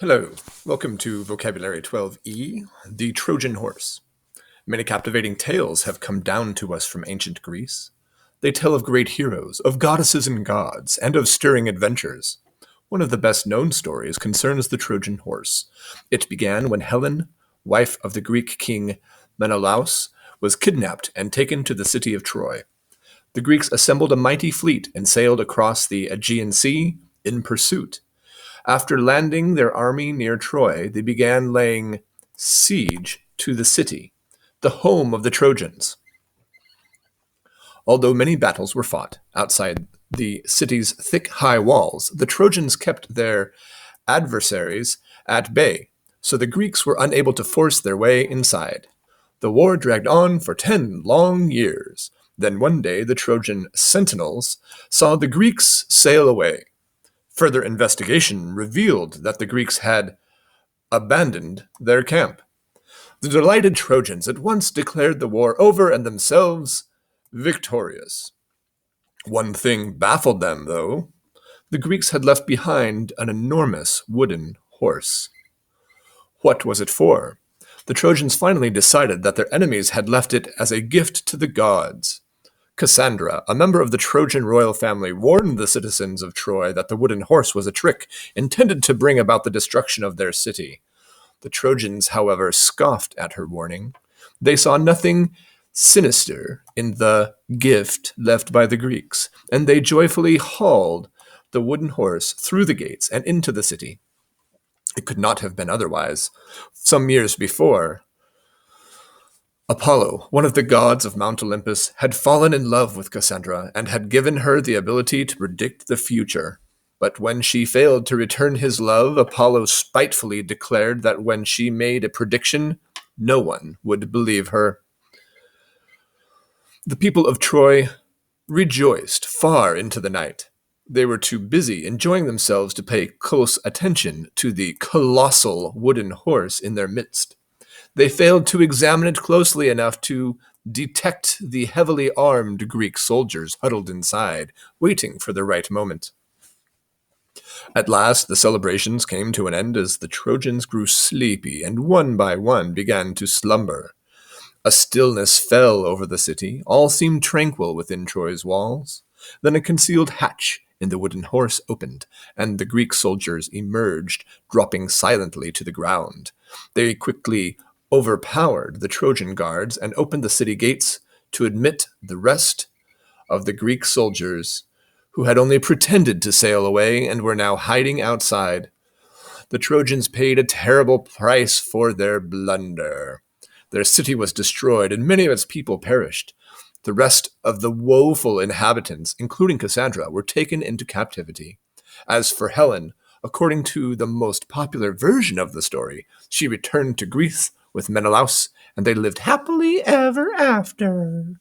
Hello, welcome to Vocabulary 12E, the Trojan Horse. Many captivating tales have come down to us from ancient Greece. They tell of great heroes, of goddesses and gods, and of stirring adventures. One of the best known stories concerns the Trojan horse. It began when Helen, wife of the Greek king Menelaus, was kidnapped and taken to the city of Troy. The Greeks assembled a mighty fleet and sailed across the Aegean Sea in pursuit. After landing their army near Troy, they began laying siege to the city, the home of the Trojans. Although many battles were fought outside the city's thick, high walls, the Trojans kept their adversaries at bay, so the Greeks were unable to force their way inside. The war dragged on for 10 long years. Then one day the Trojan sentinels saw the Greeks sail away. Further investigation revealed that the Greeks had abandoned their camp. The delighted Trojans at once declared the war over and themselves victorious. One thing baffled them, though. The Greeks had left behind an enormous wooden horse. What was it for? The Trojans finally decided that their enemies had left it as a gift to the gods. Cassandra, a member of the Trojan royal family, warned the citizens of Troy that the wooden horse was a trick intended to bring about the destruction of their city. The Trojans, however, scoffed at her warning. They saw nothing sinister in the gift left by the Greeks, and they joyfully hauled the wooden horse through the gates and into the city. It could not have been otherwise. Some years before, Apollo, one of the gods of Mount Olympus, had fallen in love with Cassandra and had given her the ability to predict the future. But when she failed to return his love, Apollo spitefully declared that when she made a prediction, no one would believe her. The people of Troy rejoiced far into the night. They were too busy enjoying themselves to pay close attention to the colossal wooden horse in their midst. They failed to examine it closely enough to detect the heavily armed Greek soldiers huddled inside, waiting for the right moment. At last, the celebrations came to an end as the Trojans grew sleepy and one by one began to slumber. A stillness fell over the city. All seemed tranquil within Troy's walls. Then a concealed hatch in the wooden horse opened, and the Greek soldiers emerged, dropping silently to the ground. They quickly overpowered the Trojan guards and opened the city gates to admit the rest of the Greek soldiers who had only pretended to sail away and were now hiding outside. The Trojans paid a terrible price for their blunder. Their city was destroyed and many of its people perished. The rest of the woeful inhabitants, including Cassandra, were taken into captivity. As for Helen, according to the most popular version of the story, she returned to Greece with Menelaus, and they lived happily ever after.